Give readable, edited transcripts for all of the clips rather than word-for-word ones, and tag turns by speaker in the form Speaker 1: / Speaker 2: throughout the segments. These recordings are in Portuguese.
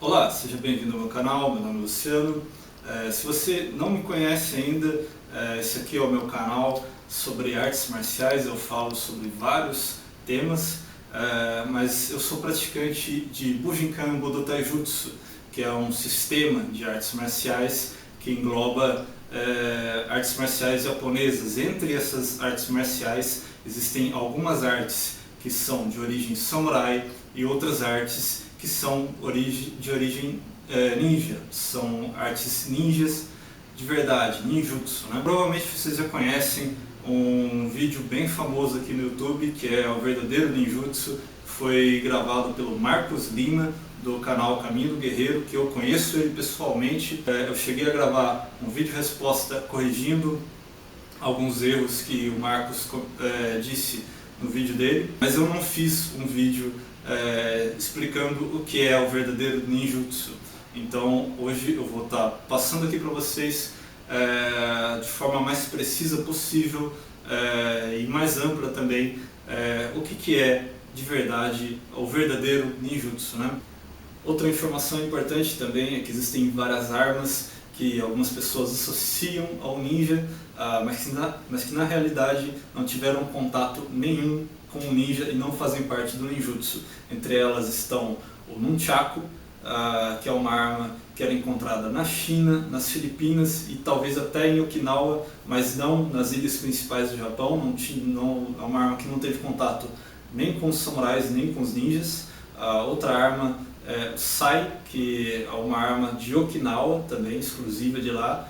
Speaker 1: Olá, seja bem-vindo ao meu canal, meu nome é Luciano. Se você não me conhece ainda, esse aqui é o meu canal sobre artes marciais. Eu falo sobre vários temas, mas eu sou praticante de Bujinkan Budo Taijutsu, que é um sistema de artes marciais que engloba artes marciais japonesas. Entre essas artes marciais existem algumas artes que são de origem samurai e outras artes que são de origem ninja, são artes ninjas de verdade, ninjutsu, né? Provavelmente vocês já conhecem um vídeo bem famoso aqui no YouTube, que é o verdadeiro ninjutsu, foi gravado pelo Marcos Lima, do canal Caminho do Guerreiro, que eu conheço ele pessoalmente. Eu cheguei a gravar um vídeo resposta corrigindo alguns erros que o Marcos disse no vídeo dele, mas eu não fiz um vídeo explicando o que é o verdadeiro ninjutsu. Então hoje eu vou estar passando aqui para vocês de forma mais precisa possível e mais ampla também o que é de verdade o verdadeiro ninjutsu, né? Outra informação importante também é que existem várias armas que algumas pessoas associam ao ninja, mas que na realidade não tiveram contato nenhum com o ninja e não fazem parte do ninjutsu. Entre elas estão o nunchaku, que é uma arma que era encontrada na China, nas Filipinas e talvez até em Okinawa, mas não nas ilhas principais do Japão. É uma arma que não teve contato nem com os samurais nem com os ninjas. Outra arma é o sai, que é uma arma de Okinawa, também exclusiva de lá,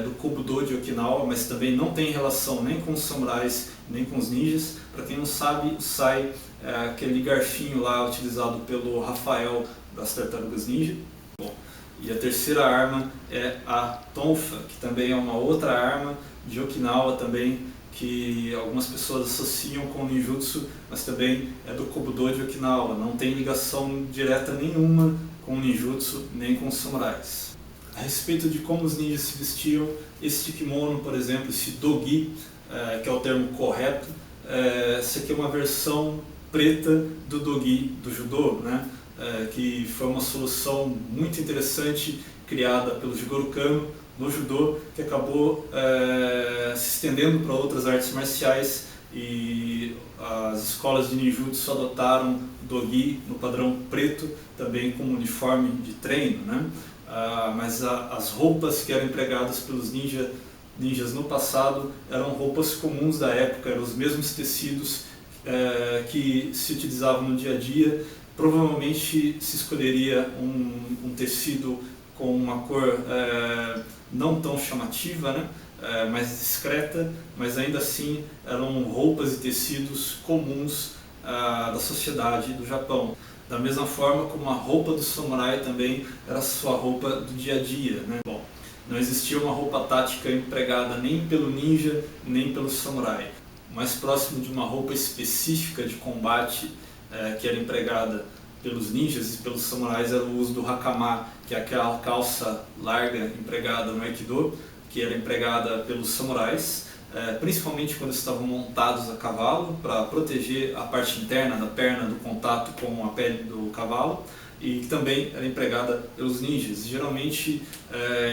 Speaker 1: do Kobudo de Okinawa, mas também não tem relação nem com os samurais nem com os ninjas. Para quem não sabe, o sai é aquele garfinho lá utilizado pelo Rafael das Tartarugas Ninja. Bom, e a terceira arma é a tonfa, que também é uma outra arma de Okinawa também, que algumas pessoas associam com o ninjutsu, mas também é do Kobudo de Okinawa, não tem ligação direta nenhuma com o ninjutsu nem com os samurais. A respeito de como os ninjas se vestiam, esse kimono, por exemplo, esse dogi, que é o termo correto, essa aqui é uma versão preta do dogi do judô, né? Que foi uma solução muito interessante criada pelo Jigoro Kano no judô, que acabou se estendendo para outras artes marciais, e as escolas de ninjutsu adotaram o dogi no padrão preto também como uniforme de treino, né? Mas as roupas que eram empregadas pelos ninjas no passado eram roupas comuns da época, eram os mesmos tecidos que se utilizavam no dia a dia. Provavelmente se escolheria um tecido com uma cor não tão chamativa, né? Mais discreta, mas ainda assim eram roupas e tecidos comuns da sociedade do Japão. Da mesma forma como a roupa do samurai também era sua roupa do dia a dia, né? Bom, não existia uma roupa tática empregada nem pelo ninja nem pelo samurai. O mais próximo de uma roupa específica de combate que era empregada pelos ninjas e pelos samurais era o uso do hakama, que é aquela calça larga empregada no Aikido, que era empregada pelos samurais, principalmente quando estavam montados a cavalo, para proteger a parte interna da perna do contato com a pele do cavalo, e que também era empregada pelos ninjas. Geralmente,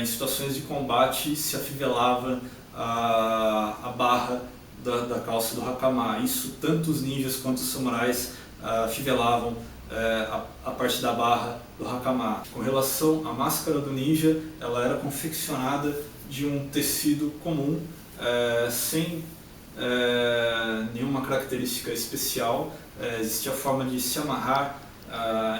Speaker 1: em situações de combate, se afivelava a barra da calça do hakama. Isso tanto os ninjas quanto os samurais afivelavam a parte da barra do hakama. Com relação à máscara do ninja, ela era confeccionada de um tecido comum, sem nenhuma característica especial. Existia a forma de se amarrar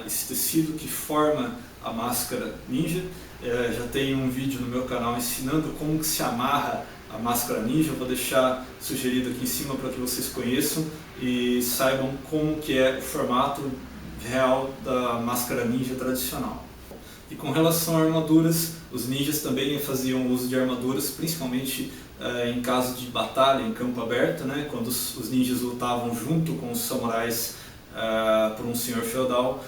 Speaker 1: esse tecido que forma a máscara ninja. Já tem um vídeo no meu canal ensinando como que se amarra a máscara ninja. Eu vou deixar sugerido aqui em cima para que vocês conheçam e saibam como que é o formato real da máscara ninja tradicional. E com relação a armaduras, os ninjas também faziam uso de armaduras, principalmente em caso de batalha em campo aberto, né? Quando os ninjas lutavam junto com os samurais por um senhor feudal,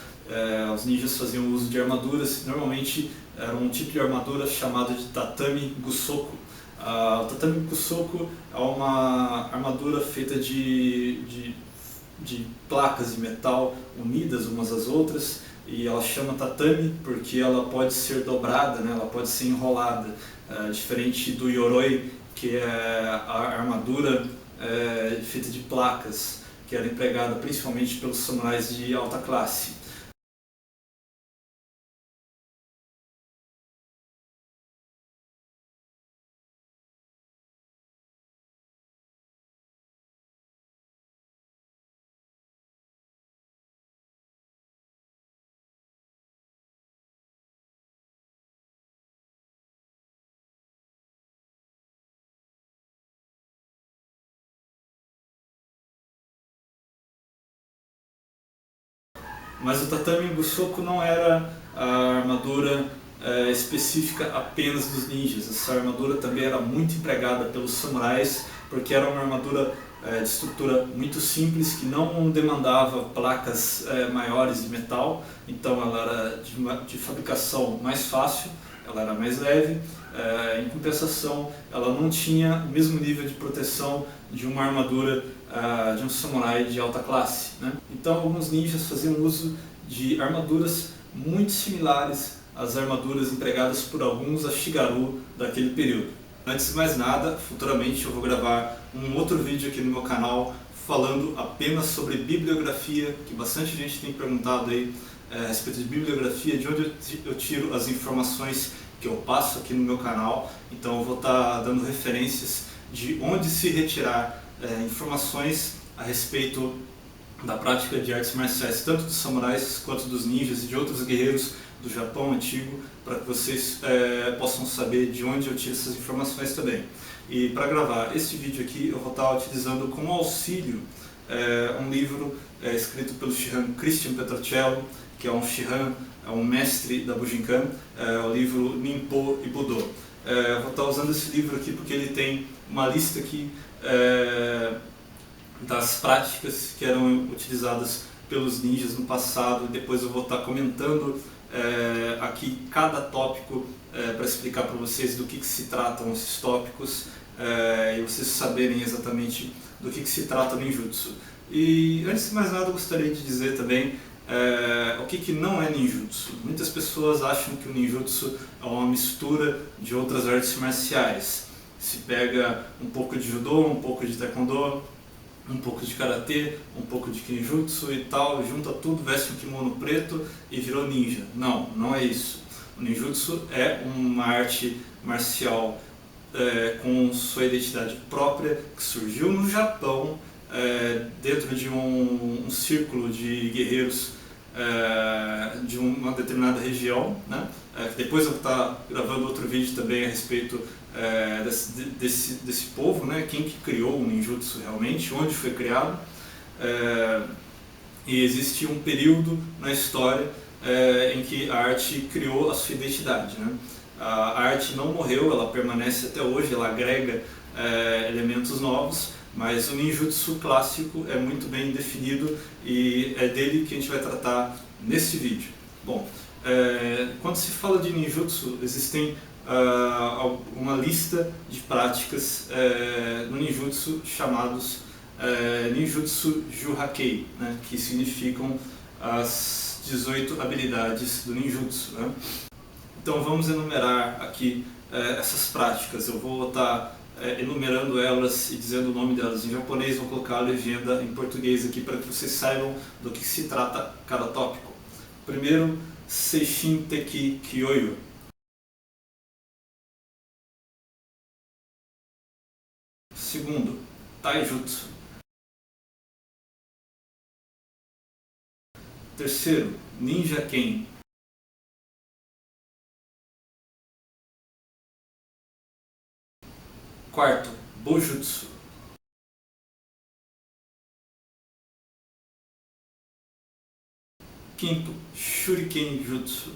Speaker 1: os ninjas faziam uso de armaduras. Normalmente era um tipo de armadura chamado de tatami gusoku. O tatami gusoku é uma armadura feita de placas de metal unidas umas às outras, e ela chama tatami porque ela pode ser dobrada, né? Ela pode ser enrolada, diferente do yoroi, que é a armadura feita de placas, que era empregada principalmente pelos samurais de alta classe. Mas o tatami Bushoku não era a armadura específica apenas dos ninjas. Essa armadura também era muito empregada pelos samurais, porque era uma armadura de estrutura muito simples, que não demandava placas maiores de metal, então ela era de fabricação mais fácil, ela era mais leve, em compensação ela não tinha o mesmo nível de proteção de uma armadura de um samurai de alta classe, né? Então alguns ninjas faziam uso de armaduras muito similares às armaduras empregadas por alguns Ashigaru daquele período. Antes de mais nada, futuramente eu vou gravar um outro vídeo aqui no meu canal falando apenas sobre bibliografia, que bastante gente tem perguntado aí a respeito de bibliografia, de onde eu tiro as informações que eu passo aqui no meu canal. Então eu vou estar dando referências de onde se retirar informações a respeito da prática de artes marciais, tanto dos samurais quanto dos ninjas e de outros guerreiros do Japão antigo, para que vocês possam saber de onde eu tiro essas informações também. E para gravar este vídeo aqui, eu vou estar utilizando como auxílio um livro escrito pelo Shihan Christian Petrocello, que é um Shihan, é um mestre da Bujinkan, o livro Ninpo e Budo. Eu vou estar usando esse livro aqui porque ele tem uma lista aqui das práticas que eram utilizadas pelos ninjas no passado, e depois eu vou estar comentando aqui cada tópico para explicar para vocês do que se tratam esses tópicos e vocês saberem exatamente do que se trata o ninjutsu. E antes de mais nada eu gostaria de dizer também o que não é ninjutsu. Muitas pessoas acham que o ninjutsu é uma mistura de outras artes marciais. Se pega um pouco de judô, um pouco de taekwondo, um pouco de karatê, um pouco de kenjutsu e tal, junta tudo, veste um kimono preto e virou ninja. Não, não é isso. O ninjutsu é uma arte marcial com sua identidade própria, que surgiu no Japão, dentro de um círculo de guerreiros de uma determinada região, né? Depois eu vou estar gravando outro vídeo também a respeito desse povo, né? Quem que criou o ninjutsu realmente, onde foi criado, e existe um período na história em que a arte criou a sua identidade, né? A arte não morreu, ela permanece até hoje, ela agrega elementos novos, mas o ninjutsu clássico é muito bem definido e é dele que a gente vai tratar nesse vídeo. Bom, quando se fala de ninjutsu, existem uma lista de práticas no ninjutsu chamados ninjutsu juhakei, né, que significam as 18 habilidades do ninjutsu, né? Então vamos enumerar aqui essas práticas. Eu vou estar enumerando elas e dizendo o nome delas em japonês, vou colocar a legenda em português aqui para que vocês saibam do que se trata cada tópico. Primeiro, Seishin Teki Kyoyo. Segundo, Taijutsu. Terceiro, Ninja Ken. Quarto, Bojutsu. Quinto, Shuriken Jutsu.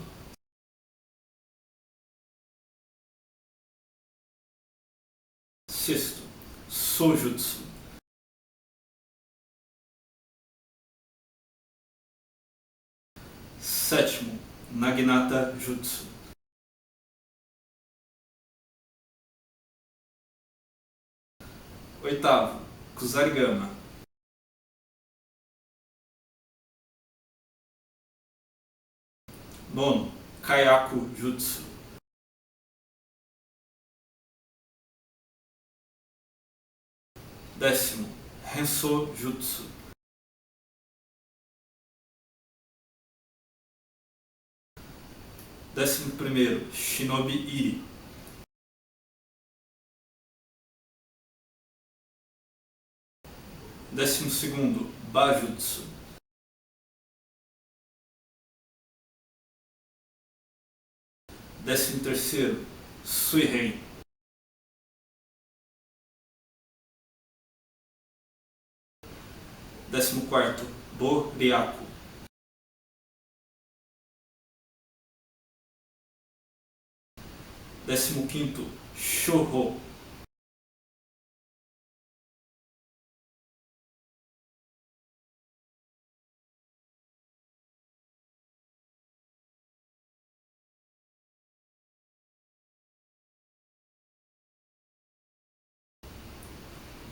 Speaker 1: Sexto, Sojutsu. Sétimo, Naginata Jutsu. Oitavo, Kusarigama. Nono, Kaiaku Jutsu. 10º, Renso Jutsu. 11º, Shinobi Iri. 12º, Bajutsu. 13º, Suiren. 14º, Bo-Ryaku. 15º, Shōho.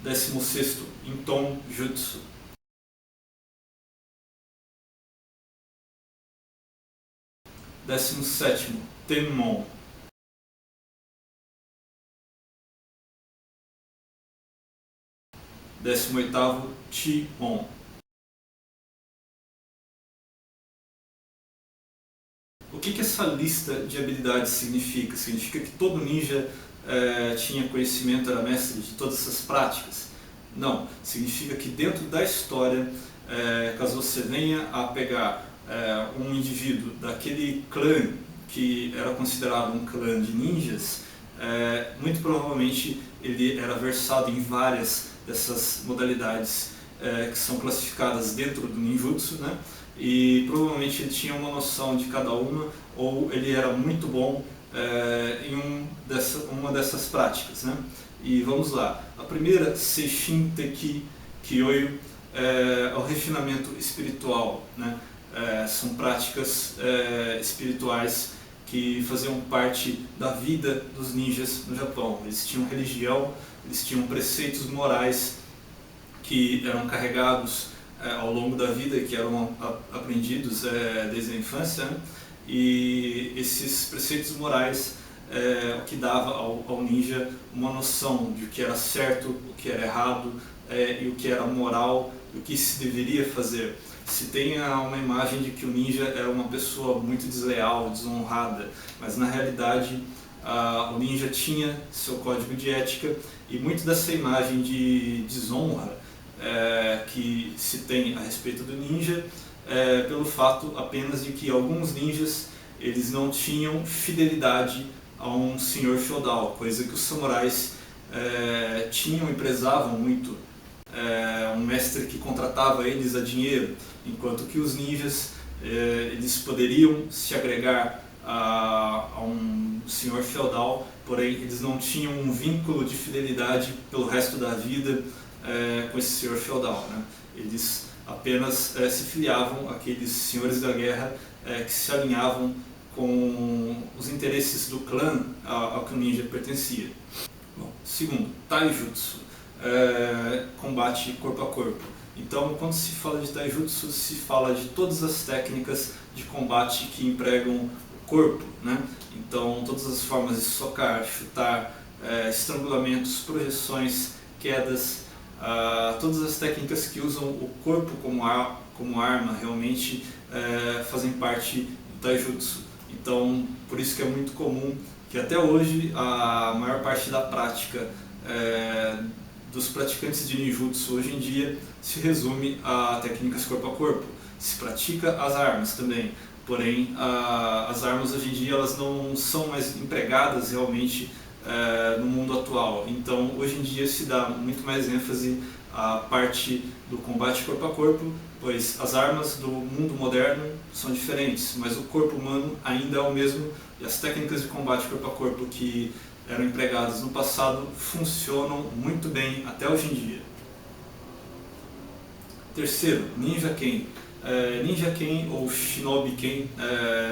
Speaker 1: 16º, Inton Jutsu. 17º, Tenmon. 18º, Chi-On. O que essa lista de habilidades significa? Significa que todo ninja tinha conhecimento, era mestre de todas essas práticas? Não, significa que dentro da história, caso você venha a pegar um indivíduo daquele clã que era considerado um clã de ninjas, muito provavelmente ele era versado em várias dessas modalidades que são classificadas dentro do ninjutsu, né? E provavelmente ele tinha uma noção de cada uma, ou ele era muito bom em uma dessas práticas, né? E vamos lá. A primeira, Seishin Teki Kyoyu, é o refinamento espiritual, né? São práticas espirituais que faziam parte da vida dos ninjas no Japão. Eles tinham religião, eles tinham preceitos morais que eram carregados ao longo da vida e que eram aprendidos desde a infância, né? E esses preceitos morais o que dava ao ninja uma noção de o que era certo, o que era errado, e o que era moral, o que se deveria fazer. Se tem uma imagem de que o ninja era uma pessoa muito desleal, desonrada, mas na realidade o ninja tinha seu código de ética, e muito dessa imagem de desonra que se tem a respeito do ninja pelo fato apenas de que alguns ninjas eles não tinham fidelidade a um senhor feudal, coisa que os samurais tinham e prezavam muito, um mestre que contratava eles a dinheiro, enquanto que os ninjas eles poderiam se agregar a um senhor feudal, porém eles não tinham um vínculo de fidelidade pelo resto da vida com esse senhor feudal, né? Eles apenas se filiavam àqueles senhores da guerra que se alinhavam com os interesses do clã ao que o ninja pertencia. Bom, segundo, Taijutsu, combate corpo a corpo. Então, quando se fala de Taijutsu, se fala de todas as técnicas de combate que empregam o corpo, né? Então, todas as formas de socar, chutar, estrangulamentos, projeções, quedas, todas as técnicas que usam o corpo como arma realmente fazem parte do Taijutsu. Então, por isso que é muito comum que até hoje a maior parte da prática dos praticantes de ninjutsu hoje em dia se resume a técnicas corpo a corpo. Se pratica as armas também, porém as armas hoje em dia elas não são mais empregadas realmente no mundo atual. Então hoje em dia se dá muito mais ênfase à parte do combate corpo a corpo, pois as armas do mundo moderno são diferentes, mas o corpo humano ainda é o mesmo, e as técnicas de combate corpo a corpo que eram empregadas no passado funcionam muito bem até hoje em dia. Terceiro, Ninja Ken. Ninja Ken ou Shinobi Ken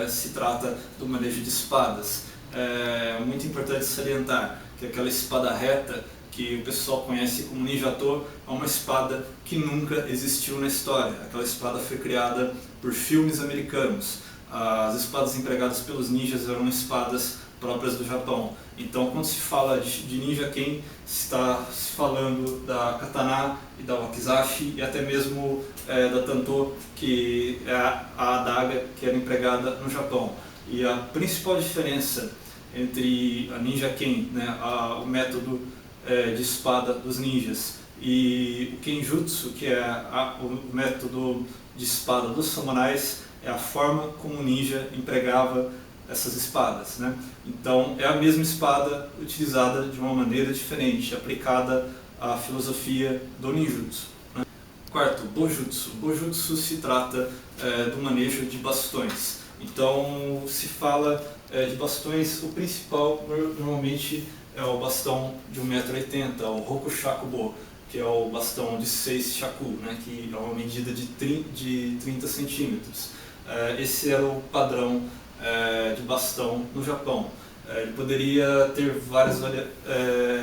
Speaker 1: se trata do manejo de espadas. É muito importante salientar que aquela espada reta que o pessoal conhece como Ninjato é uma espada que nunca existiu na história. Aquela espada foi criada por filmes americanos. As espadas empregadas pelos ninjas eram espadas próprias do Japão. Então, quando se fala de Ninja Ken, se está se falando da katana e da wakizashi e até mesmo da tanto, que é a adaga que era empregada no Japão. E a principal diferença entre a Ninja Ken, né, o método de espada dos ninjas, e o Kenjutsu, que é o método de espada dos samurais, é a forma como o ninja empregava essas espadas, né? Então é a mesma espada utilizada de uma maneira diferente, aplicada à filosofia do ninjutsu, né? Quarto, Bojutsu. Bojutsu se trata do manejo de bastões. Então se fala de bastões, o principal normalmente é o bastão de 1,80 m, o Rokushakubo, que é o bastão de 6 shaku, né, que é uma medida de 30 centímetros. Esse era o padrão de bastão no Japão. Ele poderia ter várias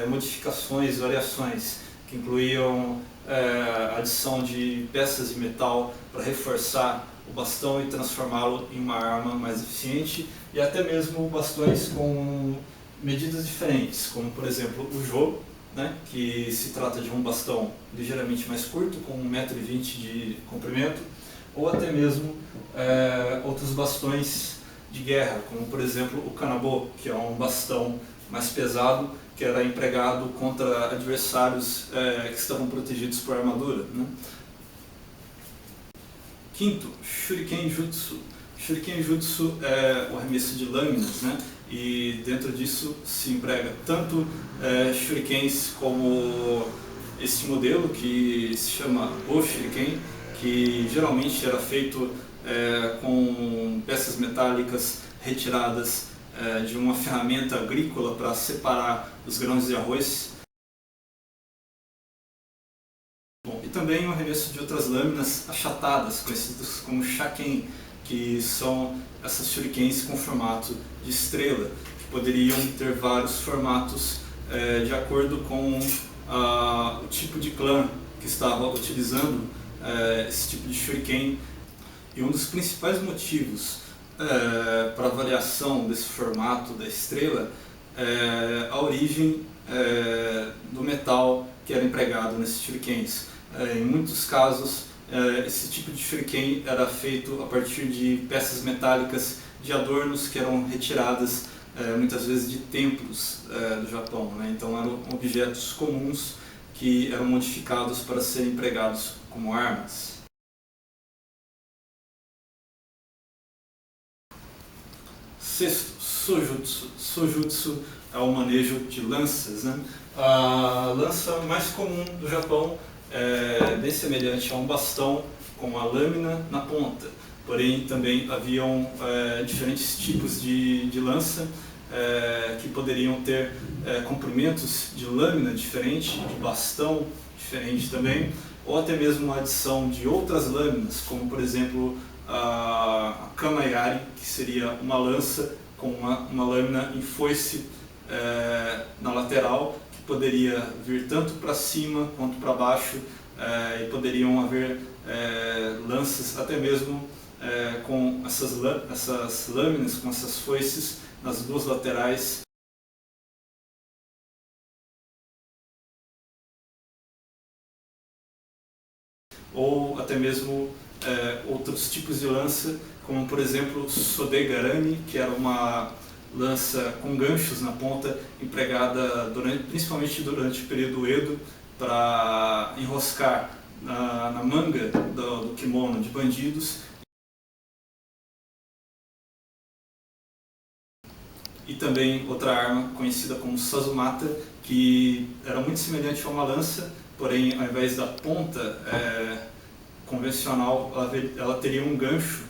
Speaker 1: modificações, variações, que incluíam a adição de peças de metal para reforçar o bastão e transformá-lo em uma arma mais eficiente, e até mesmo bastões com medidas diferentes, como por exemplo o Jo, né, que se trata de um bastão ligeiramente mais curto, com 1,20 m de comprimento, ou até mesmo outros bastões de guerra, como por exemplo o Kanabo, que é um bastão mais pesado, que era empregado contra adversários que estavam protegidos por armadura, né? Quinto, Shuriken Jutsu. Shuriken Jutsu é o arremesso de lâminas, né? E dentro disso se emprega tanto shurikens como este modelo que se chama O Shuriken, que geralmente era feito com peças metálicas retiradas de uma ferramenta agrícola para separar os grãos de arroz. Bom, e também o arremesso de outras lâminas achatadas, conhecidas como shaken, que são essas shurikens com formato de estrela, que poderiam ter vários formatos de acordo com o tipo de clã que estava utilizando esse tipo de shuriken. E um dos principais motivos para a variação desse formato da estrela é a origem do metal que era empregado nesses shurikens. Em muitos casos, esse tipo de shuriken era feito a partir de peças metálicas de adornos que eram retiradas muitas vezes de templos do Japão, né? Então eram objetos comuns que eram modificados para serem empregados como armas. Sexto, Sojutsu. Sojutsu é o manejo de lanças, né? A lança mais comum do Japão é bem semelhante a um bastão com uma lâmina na ponta. Porém, também haviam diferentes tipos de lança que poderiam ter comprimentos de lâmina diferente, de bastão diferente também, ou até mesmo a adição de outras lâminas, como por exemplo a Kamayari, que seria uma lança com uma lâmina em foice na lateral, que poderia vir tanto para cima quanto para baixo, e poderiam haver lanças até mesmo com essas lâminas, com essas foices nas duas laterais. Ou até mesmo outros tipos de lança, como por exemplo Sodegarani, que era uma lança com ganchos na ponta, empregada principalmente durante o período Edo, para enroscar na manga do kimono de bandidos. E também outra arma conhecida como Sazumata, que era muito semelhante a uma lança, porém ao invés da ponta convencional, ela teria um gancho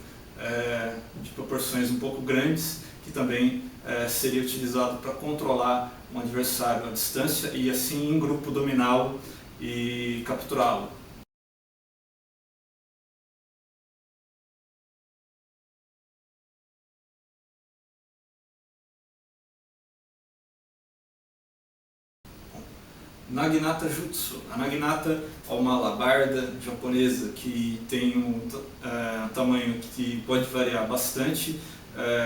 Speaker 1: de proporções um pouco grandes, que também seria utilizado para controlar um adversário à distância e assim em grupo dominá-lo e capturá-lo. Naginata Jutsu. A Naginata é uma alabarda japonesa que tem um tamanho que pode variar bastante,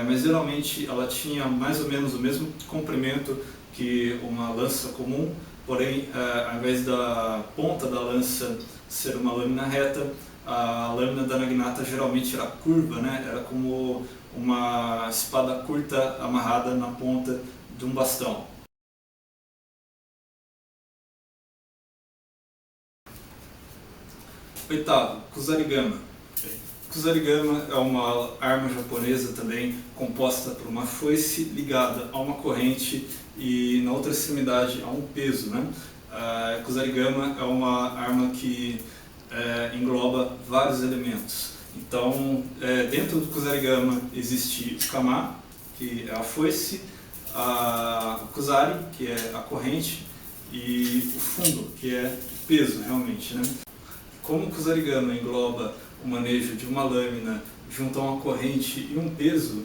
Speaker 1: mas geralmente ela tinha mais ou menos o mesmo comprimento que uma lança comum, porém, ao invés da ponta da lança ser uma lâmina reta, a lâmina da Naginata geralmente era curva, né? Era como uma espada curta amarrada na ponta de um bastão. Oitavo, Kusarigama. Kusarigama é uma arma japonesa também composta por uma foice ligada a uma corrente e na outra extremidade a um peso, né? Kusarigama é uma arma que engloba vários elementos. Então, dentro do Kusarigama existe o kama, que é a foice, o kusari, que é a corrente, e o fundo, que é o peso realmente, né? Como o Kusarigama engloba o manejo de uma lâmina junto a uma corrente e um peso,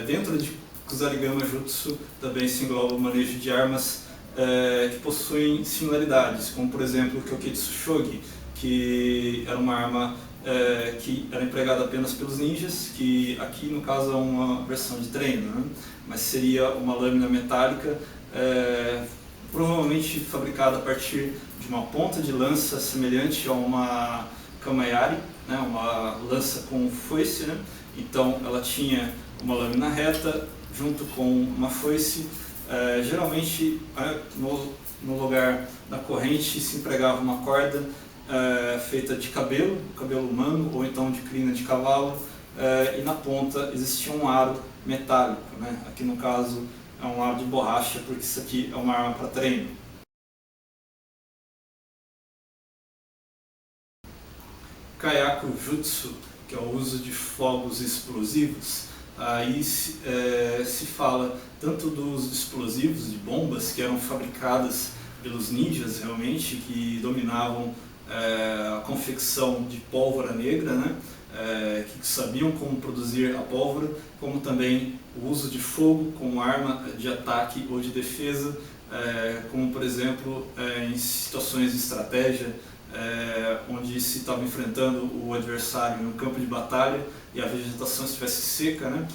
Speaker 1: dentro de Kusarigama Jutsu também se engloba o manejo de armas que possuem similaridades, como por exemplo o Kyoketsu Shogi, que era uma arma que era empregada apenas pelos ninjas, que aqui no caso é uma versão de treino, né? Mas seria uma lâmina metálica, provavelmente fabricada a partir de uma ponta de lança semelhante a uma kamayari, né? Uma lança com foice, né? Então ela tinha uma lâmina reta junto com uma foice. Geralmente no lugar da corrente se empregava uma corda feita de cabelo humano ou então de crina de cavalo, e na ponta existia um aro metálico, né? Aqui no caso é um aro de borracha, porque isso aqui é uma arma para treino. Kaiaku Jutsu, que é o uso de fogos explosivos. Aí se fala tanto dos explosivos, de bombas que eram fabricadas pelos ninjas realmente, que dominavam a confecção de pólvora negra, né? Que sabiam como produzir a pólvora, como também o uso de fogo como arma de ataque ou de defesa, como por exemplo em situações de estratégia, onde se estava enfrentando o adversário no campo de batalha e a vegetação estivesse seca, né?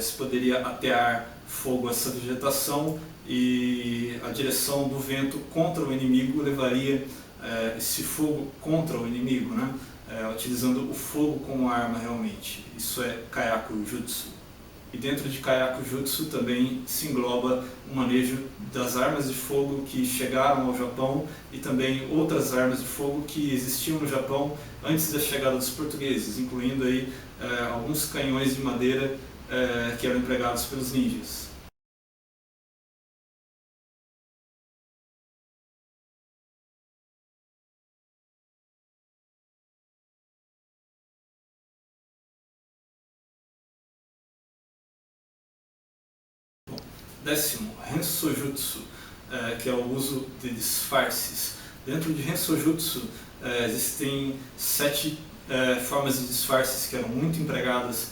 Speaker 1: Se poderia atear fogo a essa vegetação e a direção do vento contra o inimigo levaria esse fogo contra o inimigo, né? Utilizando o fogo como arma realmente. Isso é Kaiaku Jutsu. E dentro de Kaiaku Jutsu também se engloba o manejo das armas de fogo que chegaram ao Japão e também outras armas de fogo que existiam no Japão antes da chegada dos portugueses, incluindo aí alguns canhões de madeira que eram empregados pelos ninjas. Décimo, Rensojutsu, que é o uso de disfarces. Dentro de Rensojutsu existem 7 formas de disfarces que eram muito empregadas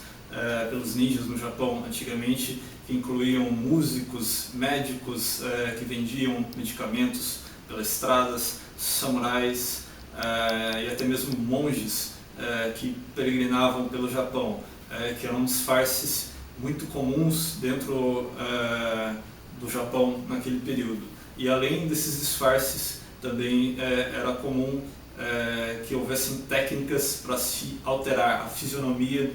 Speaker 1: pelos ninjas no Japão antigamente, que incluíam músicos, médicos que vendiam medicamentos pelas estradas, samurais e até mesmo monges que peregrinavam pelo Japão, que eram disfarces muito comuns dentro do Japão naquele período. E além desses disfarces, também era comum que houvessem técnicas para se alterar a fisionomia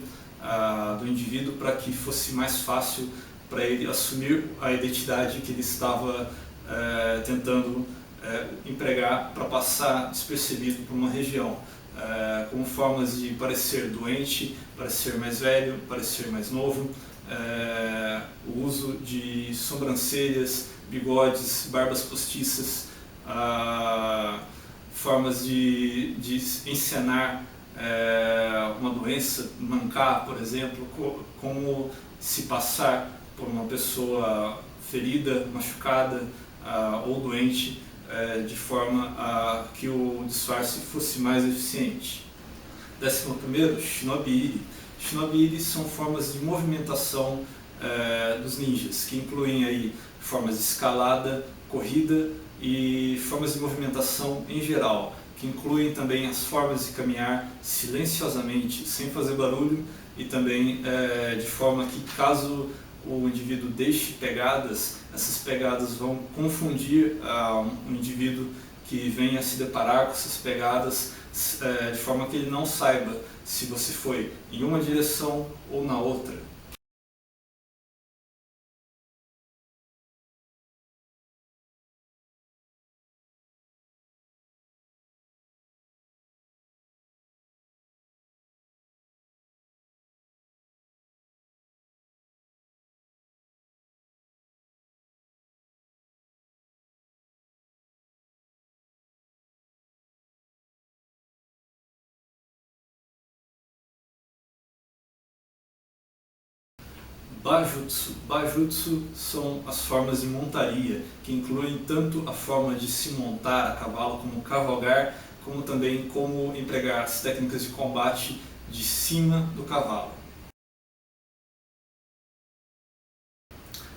Speaker 1: do indivíduo para que fosse mais fácil para ele assumir a identidade que ele estava tentando empregar para passar despercebido por uma região. Como formas de parecer doente, parecer mais velho, parecer mais novo, o uso de sobrancelhas, bigodes, barbas postiças, formas de encenar uma doença, mancar, por exemplo, como se passar por uma pessoa ferida, machucada ou doente, de forma que o disfarce fosse mais eficiente. 11º, Shinobi-iri. Shinobi-iri são formas de movimentação dos ninjas, que incluem aí formas de escalada, corrida, e formas de movimentação em geral, que incluem também as formas de caminhar silenciosamente, sem fazer barulho, e também de forma que, caso o indivíduo deixe pegadas, essas pegadas vão confundir um indivíduo que venha se deparar com essas pegadas, de forma que ele não saiba se você foi em uma direção ou na outra. Bajutsu. Bajutsu são as formas de montaria, que incluem tanto a forma de se montar a cavalo, como cavalgar, como também como empregar as técnicas de combate de cima do cavalo.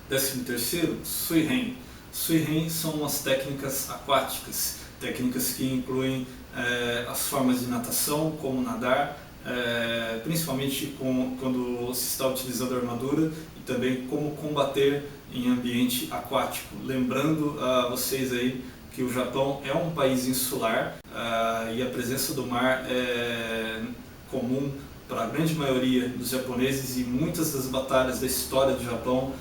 Speaker 1: 13º, Suiren. Suiren são as técnicas aquáticas, técnicas que incluem as formas de natação, como nadar, principalmente quando se está utilizando armadura, e também como combater em ambiente aquático. Lembrando a vocês aí que o Japão é um país insular e a presença do mar é comum para a grande maioria dos japoneses, e muitas das batalhas da história do Japão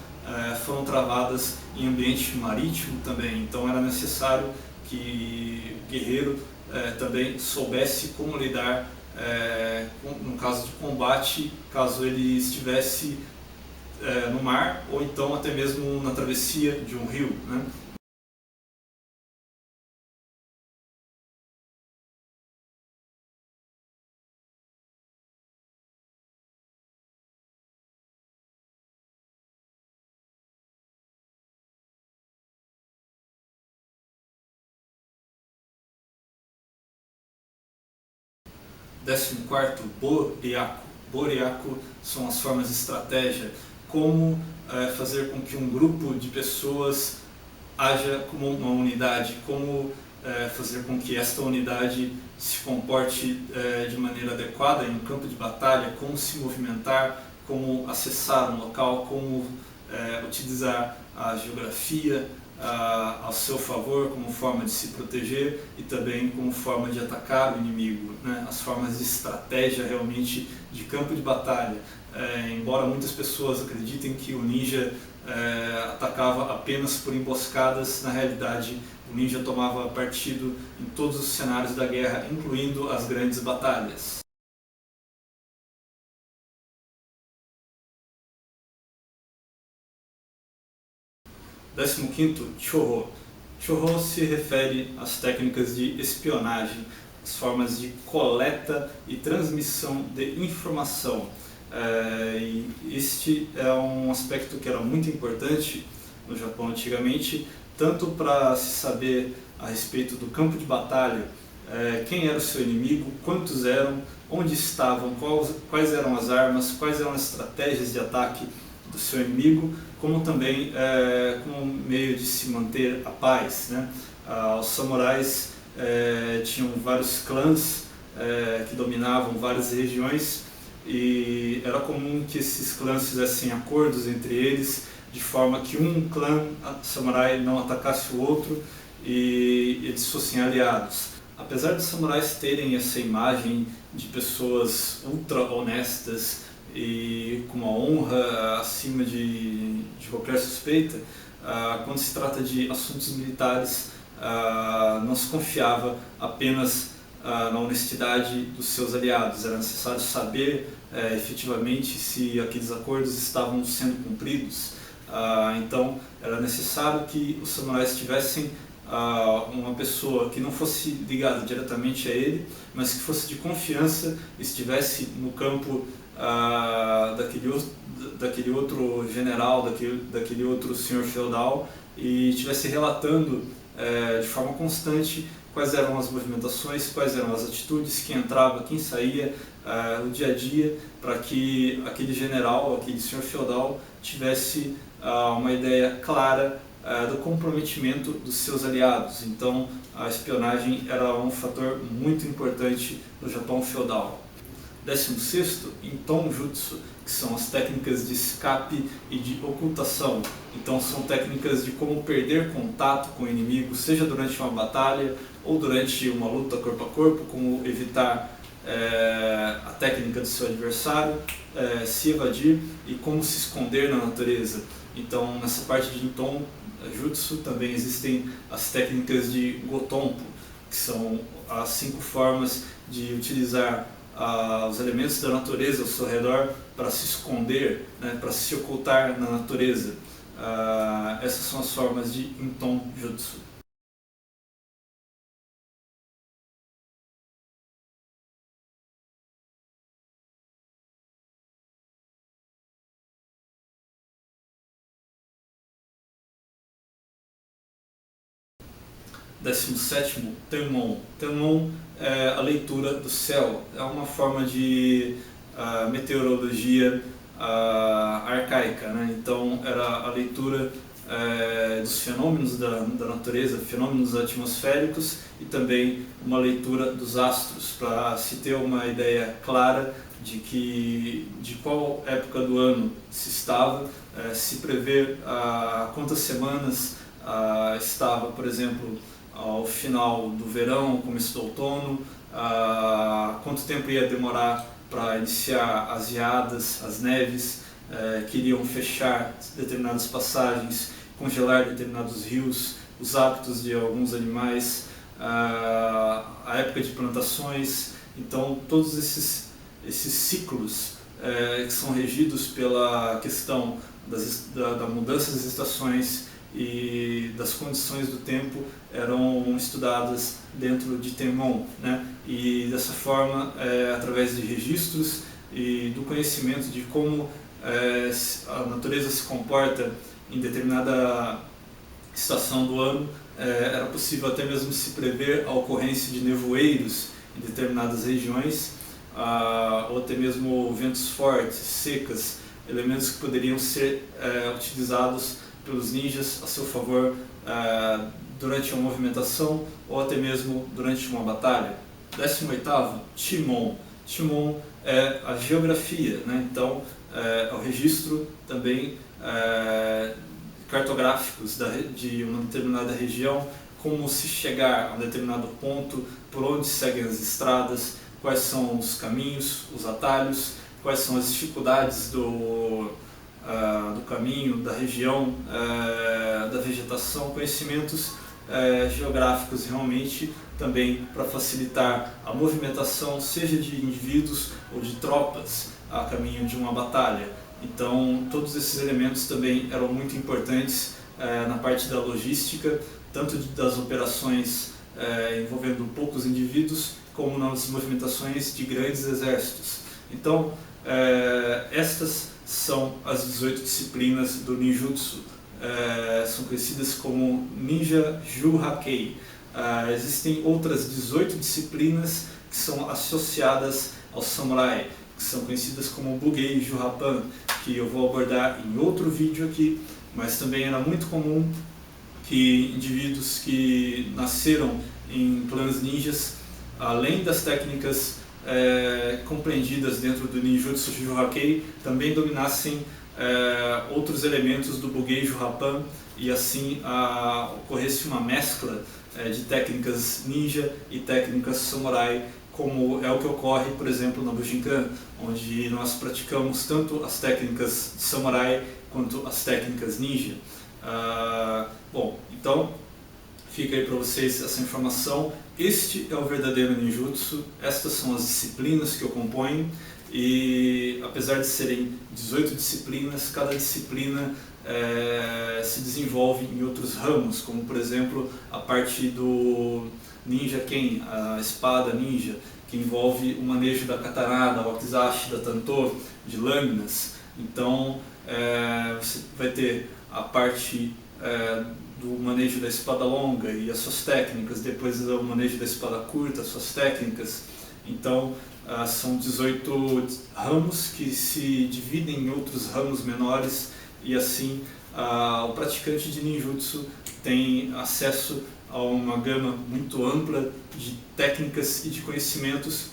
Speaker 1: foram travadas em ambiente marítimo também. Então era necessário que o guerreiro também soubesse como lidar no caso de combate, caso ele estivesse no mar, ou então até mesmo na travessia de um rio, né? Décimo quarto, Boryaku. Boryaku são as formas de estratégia, como fazer com que um grupo de pessoas haja como uma unidade, como fazer com que esta unidade se comporte de maneira adequada em um campo de batalha, como se movimentar, como acessar um local, como utilizar a geografia ao seu favor como forma de se proteger e também como forma de atacar o inimigo, né? As formas de estratégia realmente de campo de batalha. Embora muitas pessoas acreditem que o ninja atacava apenas por emboscadas, na realidade o ninja tomava partido em todos os cenários da guerra, incluindo as grandes batalhas. 15º, Chōhō. Chōhō se refere às técnicas de espionagem, as formas de coleta e transmissão de informação. E este é um aspecto que era muito importante no Japão antigamente, tanto para se saber a respeito do campo de batalha, quem era o seu inimigo, quantos eram, onde estavam, quais eram as armas, quais eram as estratégias de ataque do seu inimigo, como também como meio de se manter a paz, né? Os samurais tinham vários clãs que dominavam várias regiões, e era comum que esses clãs fizessem acordos entre eles, de forma que um clã samurai não atacasse o outro e eles fossem aliados. Apesar dos samurais terem essa imagem de pessoas ultra honestas e com uma honra acima de qualquer suspeita, quando se trata de assuntos militares, não se confiava apenas na honestidade dos seus aliados. Era necessário saber efetivamente se aqueles acordos estavam sendo cumpridos. Então era necessário que os samurais tivessem uma pessoa que não fosse ligada diretamente a ele, mas que fosse de confiança, estivesse no campo daquele outro general, daquele outro senhor feudal, e estivesse relatando de forma constante quais eram as movimentações, quais eram as atitudes, quem entrava, quem saía, o dia a dia, para que aquele general, aquele senhor feudal tivesse uma ideia clara do comprometimento dos seus aliados. Então a espionagem era um fator muito importante no Japão feudal. 16º, Inton Jutsu, que são as técnicas de escape e de ocultação. Então são técnicas de como perder contato com o inimigo, seja durante uma batalha ou durante uma luta corpo a corpo, como evitar a técnica do seu adversário, se evadir e como se esconder na natureza. Então nessa parte de Inton Jutsu também existem as técnicas de Gotompo, que são as 5 formas de utilizar os elementos da natureza ao seu redor para se esconder, né, para se ocultar na natureza. Essas são as formas de Inton Jutsu. Décimo sétimo, Tenmon. Tenmon é a leitura do céu, é uma forma de meteorologia arcaica, né? Então era a leitura dos fenômenos da natureza, fenômenos atmosféricos e também uma leitura dos astros, para se ter uma ideia clara de qual época do ano se estava, se prever quantas semanas estava, por exemplo, ao final do verão, começo do outono, quanto tempo ia demorar para iniciar as geadas, as neves, que iriam fechar determinadas passagens, congelar determinados rios, os hábitos de alguns animais, a época de plantações. Então todos esses ciclos que são regidos pela questão da mudança das estações e das condições do tempo eram estudadas dentro de Tenmon, né? E dessa forma, através de registros e do conhecimento de como a natureza se comporta em determinada estação do ano, era possível até mesmo se prever a ocorrência de nevoeiros em determinadas regiões, ou até mesmo ventos fortes, secas, elementos que poderiam ser utilizados pelos ninjas a seu favor durante uma movimentação ou até mesmo durante uma batalha. 18º, Timon. Timon é a geografia, né? Então é o registro também cartográficos de uma determinada região, como se chegar a um determinado ponto, por onde seguem as estradas, quais são os caminhos, os atalhos, quais são as dificuldades do caminho, da região, da vegetação, conhecimentos geográficos realmente também para facilitar a movimentação, seja de indivíduos ou de tropas a caminho de uma batalha. Então todos esses elementos também eram muito importantes na parte da logística, tanto das operações envolvendo poucos indivíduos, como nas movimentações de grandes exércitos. Então estas são as 18 disciplinas do ninjutsu, são conhecidas como Ninja Ju-Hakei. Existem outras 18 disciplinas que são associadas ao samurai, que são conhecidas como Bugei Juhapan, que eu vou abordar em outro vídeo aqui, mas também era muito comum que indivíduos que nasceram em clãs ninjas, além das técnicas compreendidas dentro do Ninjutsu Ju-Hakei, também dominassem outros elementos do Bugei Juhapan, e assim ocorresse uma mescla de técnicas ninja e técnicas samurai, como é o que ocorre, por exemplo, na Bujinkan, onde nós praticamos tanto as técnicas de samurai quanto as técnicas ninja. Bom, então fica aí para vocês essa informação. Este é o verdadeiro ninjutsu, estas são as disciplinas que o compõem, e apesar de serem 18 disciplinas, cada disciplina se desenvolve em outros ramos, como por exemplo a parte do Ninja Ken, a espada ninja, que envolve o manejo da katana, da wakizashi, da tanto, de lâminas. Então você vai ter a parte do manejo da espada longa e as suas técnicas, depois o manejo da espada curta, as suas técnicas. Então são 18 ramos que se dividem em outros ramos menores, e assim o praticante de ninjutsu tem acesso a uma gama muito ampla de técnicas e de conhecimentos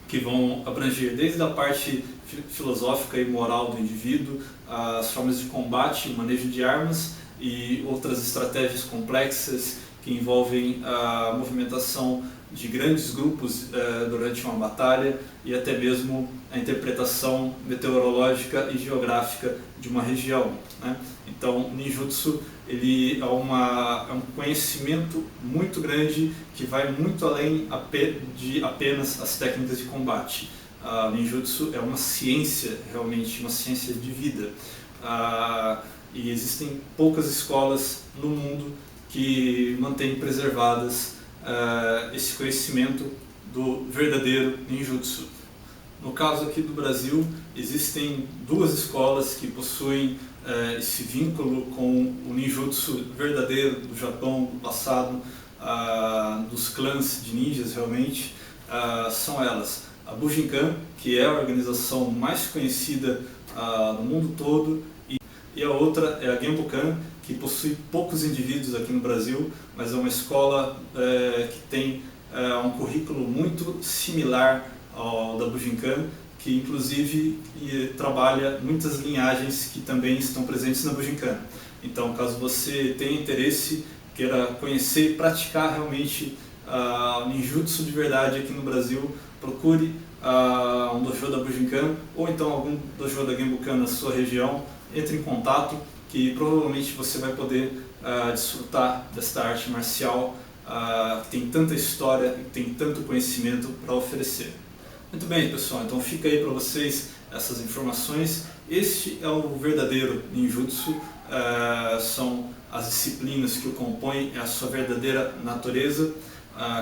Speaker 1: que vão abranger desde a parte filosófica e moral do indivíduo, as formas de combate, o manejo de armas e outras estratégias complexas que envolvem a movimentação de grandes grupos durante uma batalha e até mesmo a interpretação meteorológica e geográfica de uma região, né? Então, o ninjutsu ele é um conhecimento muito grande que vai muito além de apenas as técnicas de combate. O ninjutsu é uma ciência, realmente uma ciência de vida. E existem poucas escolas no mundo que mantêm preservadas esse conhecimento do verdadeiro ninjutsu. No caso aqui do Brasil, existem duas escolas que possuem esse vínculo com o ninjutsu verdadeiro do Japão, do passado, dos clãs de ninjas realmente. São elas a Bujinkan, que é a organização mais conhecida no mundo todo, e a outra é a Genbukan, que possui poucos indivíduos aqui no Brasil, mas é uma escola que tem um currículo muito similar ao da Bujinkan, que inclusive trabalha muitas linhagens que também estão presentes na Bujinkan. Então, caso você tenha interesse, queira conhecer e praticar realmente ninjutsu de verdade aqui no Brasil, procure um dojo da Bujinkan ou então algum dojo da Genbukan na sua região. Entre em contato, que provavelmente você vai poder desfrutar desta arte marcial que tem tanta história e tem tanto conhecimento para oferecer. Muito bem, pessoal, então fica aí para vocês essas informações. Este é o verdadeiro ninjutsu, são as disciplinas que o compõem, é a sua verdadeira natureza.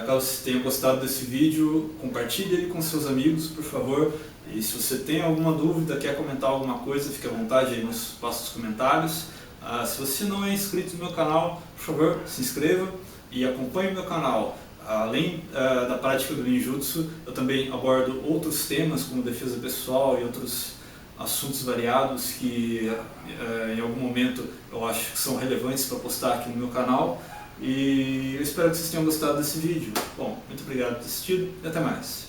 Speaker 1: Caso você tenha gostado desse vídeo, compartilhe ele com seus amigos, por favor. E se você tem alguma dúvida, quer comentar alguma coisa, fique à vontade aí nos espaço dos comentários. Se você não é inscrito no meu canal, por favor, se inscreva e acompanhe o meu canal. Além da prática do ninjutsu, eu também abordo outros temas como defesa pessoal e outros assuntos variados que em algum momento eu acho que são relevantes para postar aqui no meu canal. E eu espero que vocês tenham gostado desse vídeo. Bom, muito obrigado por ter assistido e até mais.